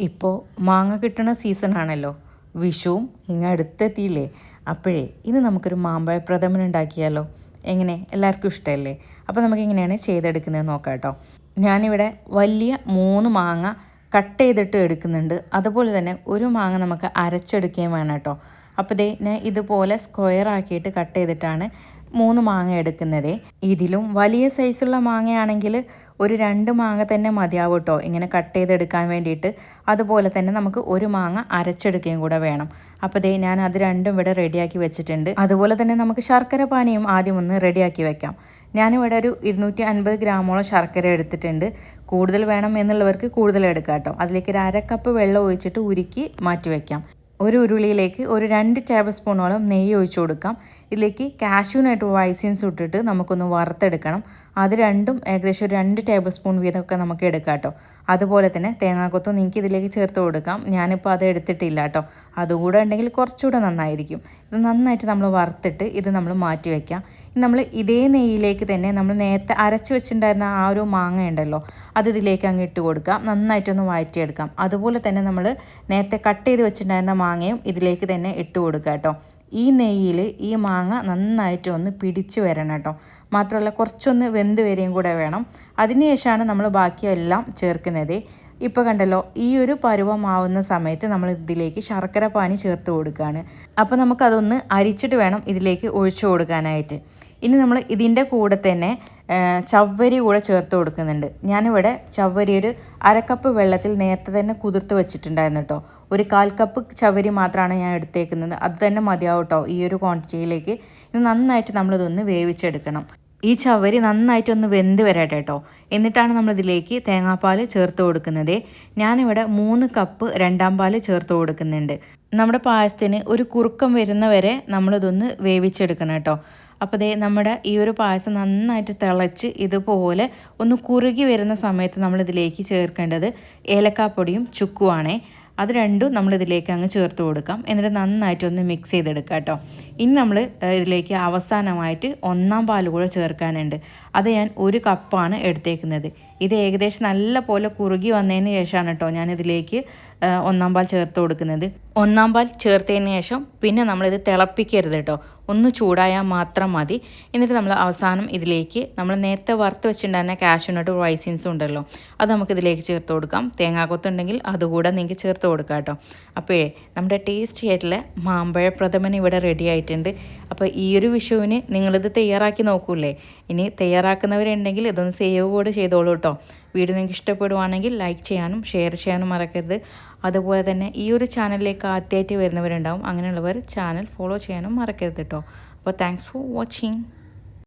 ഇപ്പോൾ മാങ്ങ കിട്ടുന്ന സീസണാണല്ലോ, വിഷുവും ഇങ്ങ് അടുത്തെത്തിയില്ലേ. അപ്പോഴേ ഇന്ന് നമുക്കൊരു മാമ്പഴ പ്രഥമൻ ഉണ്ടാക്കിയാലോ. എങ്ങനെ, എല്ലാവർക്കും ഇഷ്ടമല്ലേ? അപ്പോൾ നമുക്കെങ്ങനെയാണ് ചെയ്തെടുക്കുന്നത് നോക്കാം കേട്ടോ. ഞാനിവിടെ വലിയ 3 മാങ്ങ കട്ട് ചെയ്തിട്ട് എടുക്കുന്നുണ്ട്. അതുപോലെ തന്നെ ഒരു മാങ്ങ നമുക്ക് അരച്ചെടുക്കുകയും വേണം കേട്ടോ. അപ്പോൾ ഞാൻ ഇതുപോലെ സ്ക്വയർ ആക്കിയിട്ട് കട്ട് ചെയ്തിട്ടാണ് 3 മാങ്ങ എടുക്കുന്നത്. ഇതിലും വലിയ സൈസുള്ള മാങ്ങയാണെങ്കിൽ ഒരു 2 മാങ്ങ തന്നെ മതിയാവും കേട്ടോ ഇങ്ങനെ കട്ട് ചെയ്തെടുക്കാൻ വേണ്ടിയിട്ട്. അതുപോലെ തന്നെ നമുക്ക് ഒരു മാങ്ങ അരച്ചെടുക്കുകയും കൂടെ വേണം. അപ്പോൾ ഞാൻ അത് രണ്ടും ഇവിടെ റെഡിയാക്കി വെച്ചിട്ടുണ്ട്. അതുപോലെ തന്നെ നമുക്ക് ശർക്കര പാനിയും ആദ്യം ഒന്ന് റെഡിയാക്കി വെക്കാം. ഞാനിവിടെ ഒരു 250 ഗ്രാമോളം ശർക്കര എടുത്തിട്ടുണ്ട്. കൂടുതൽ വേണം എന്നുള്ളവർക്ക് കൂടുതൽ എടുക്കാം കേട്ടോ. അതിലേക്ക് ഒരു 1/2 കപ്പ് വെള്ളം ഒഴിച്ചിട്ട് ഉരുക്കി മാറ്റി വയ്ക്കാം. ഒരു ഉരുളിയിലേക്ക് ഒരു 2 ടേബിൾ സ്പൂണോളം നെയ്യ് ഒഴിച്ചു കൊടുക്കാം. ഇതിലേക്ക് കാഷ്യൂനട്ട് റൈസിൻസ് ഇട്ടിട്ട് നമുക്കൊന്ന് വറുത്തെടുക്കണം. അത് രണ്ടും ഏകദേശം ഒരു 2 ടേബിൾ സ്പൂൺ വീതമൊക്കെ നമുക്ക് എടുക്കാം കേട്ടോ. അതുപോലെ തന്നെ തേങ്ങാക്കൊത്തും നിങ്ങൾക്ക് ഇതിലേക്ക് ചേർത്ത് കൊടുക്കാം. ഞാനിപ്പോൾ അത് എടുത്തിട്ടില്ല കേട്ടോ. അതുകൂടെ ഉണ്ടെങ്കിൽ കുറച്ചുകൂടെ നന്നായിരിക്കും. ഇത് നന്നായിട്ട് നമ്മൾ വറുത്തിട്ട് ഇത് നമ്മൾ മാറ്റി വയ്ക്കാം. നമ്മൾ ഇതേ നെയ്യിലേക്ക് തന്നെ നമ്മൾ നേരത്തെ അരച്ച് വെച്ചിട്ടുണ്ടായിരുന്ന ആ ഒരു മാങ്ങ ഉണ്ടല്ലോ, അത് ഇതിലേക്ക് അങ്ങ് ഇട്ട് കൊടുക്കാം. നന്നായിട്ടൊന്ന് വഴറ്റിയെടുക്കാം. അതുപോലെ തന്നെ നമ്മൾ നേരത്തെ കട്ട് ചെയ്ത് വെച്ചിട്ടുണ്ടായിരുന്ന മാങ്ങയും ഇതിലേക്ക് തന്നെ ഇട്ട് കൊടുക്കുക കേട്ടോ. ഈ നെയ്യിൽ ഈ മാങ്ങ നന്നായിട്ട് ഒന്ന് പിടിച്ച് വരണം കേട്ടോ. മാത്രമല്ല കുറച്ചൊന്ന് വെന്ത് വരികയും കൂടെ വേണം. അതിനുശേഷമാണ് നമ്മൾ ബാക്കിയെല്ലാം ചേർക്കുന്നത്. ഇപ്പോൾ കണ്ടല്ലോ, ഈ ഒരു പരുവമാവുന്ന സമയത്ത് നമ്മൾ ഇതിലേക്ക് ശർക്കര പാനി ചേർത്ത് കൊടുക്കുകയാണ്. അപ്പോൾ നമുക്കതൊന്ന് അരിച്ചിട്ട് വേണം ഇതിലേക്ക് ഒഴിച്ചു കൊടുക്കാനായിട്ട്. ഇനി നമ്മൾ ഇതിൻ്റെ കൂടെ തന്നെ ചവ്വരി കൂടെ ചേർത്ത് കൊടുക്കുന്നുണ്ട്. ഞാനിവിടെ ചവ്വരി ഒരു 1/2 കപ്പ് വെള്ളത്തിൽ നേരത്തെ തന്നെ കുതിർത്ത് വെച്ചിട്ടുണ്ടായിരുന്നു കേട്ടോ. ഒരു 1/4 കപ്പ് ചവ്വരി മാത്രമാണ് ഞാൻ എടുത്തേക്കുന്നത്. അത് തന്നെ മതിയാവും കേട്ടോ ഈ ഒരു ക്വാണ്ടിറ്റിയിലേക്ക്. ഇത് നന്നായിട്ട് നമ്മളിതൊന്ന് വേവിച്ചെടുക്കണം. ഈ ചവ്വരി നന്നായിട്ടൊന്ന് വെന്ത് വരട്ടെ കേട്ടോ. എന്നിട്ടാണ് നമ്മളിതിലേക്ക് തേങ്ങാപ്പാൽ ചേർത്ത് കൊടുക്കുന്നത്. ഞാനിവിടെ 3 കപ്പ് 2-ാം പാൽ ചേർത്ത് കൊടുക്കുന്നുണ്ട്. നമ്മുടെ പായസത്തിന് ഒരു കുറുക്കം വരുന്നവരെ നമ്മളിതൊന്ന് വേവിച്ചെടുക്കണം കേട്ടോ. അപ്പോൾ നമ്മുടെ ഈ ഒരു പായസം നന്നായിട്ട് തിളച്ച് ഇതുപോലെ ഒന്ന് കുറുകി വരുന്ന സമയത്ത് നമ്മളിതിലേക്ക് ചേർക്കേണ്ടത് ഏലക്കാപ്പൊടിയും ചുക്കുവാണേ. അത് രണ്ടും നമ്മളിതിലേക്ക് അങ്ങ് ചേർത്ത് കൊടുക്കാം. എന്നിട്ട് നന്നായിട്ടൊന്ന് മിക്സ് ചെയ്തെടുക്കാം കേട്ടോ. ഇനി നമ്മൾ ഇതിലേക്ക് അവസാനമായിട്ട് 1-ാം പാൽ കൂടെ ചേർക്കാനുണ്ട്. അത് ഞാൻ 1 കപ്പാണ് എടുത്തേക്കുന്നത്. ഇത് ഏകദേശം നല്ല പോലെ കുറുകി വന്നതിന് ശേഷമാണ് കേട്ടോ ഞാനിതിലേക്ക് 1-ാം പാൽ ചേർത്ത് കൊടുക്കുന്നത്. 1-ാം പാൽ ചേർത്തതിന് ശേഷം പിന്നെ നമ്മളിത് തിളപ്പിക്കരുത് കേട്ടോ. ഒന്ന് ചൂടായാൽ മാത്രം മതി. എന്നിട്ട് നമ്മൾ അവസാനം ഇതിലേക്ക് നമ്മൾ നേരത്തെ വറുത്ത് വെച്ചിട്ടുണ്ടായിരുന്ന കാഷ്യൂനട്ട് റൈസിൻസും ഉണ്ടല്ലോ, അത് നമുക്കിതിലേക്ക് ചേർത്ത് കൊടുക്കാം. തേങ്ങാക്കൊത്തുണ്ടെങ്കിൽ അതുകൂടെ നിങ്ങൾക്ക് ചേർത്ത് കൊടുക്കാം കേട്ടോ. അപ്പോഴേ നമ്മുടെ ടേസ്റ്റി ആയിട്ടുള്ള മാമ്പഴ പ്രഥമൻ ഇവിടെ റെഡി ആയിട്ടുണ്ട്. അപ്പോൾ ഈ ഒരു വിഷുവിന് നിങ്ങളിത് തയ്യാറാക്കി നോക്കൂലേ. ഇനി തയ്യാറാക്കുന്നവരുണ്ടെങ്കിൽ ഇതൊന്ന് സേവ് കൂടെ ചെയ്തോളൂ കേട്ടോ. വീഡിയോ നിങ്ങൾക്ക് ഇഷ്ടപ്പെടുവാണെങ്കിൽ ലൈക്ക് ചെയ്യാനും ഷെയർ ചെയ്യാനും മറക്കരുത്. അതുപോലെ തന്നെ ഈ ഒരു ചാനലിലേക്ക് ആദ്യമായിട്ട് വരുന്നവരുണ്ടാവും. അങ്ങനെയുള്ളവർ ചാനൽ ഫോളോ ചെയ്യാനും മറക്കരുത് കേട്ടോ. അപ്പോൾ താങ്ക്സ് ഫോർ വാച്ചിങ്.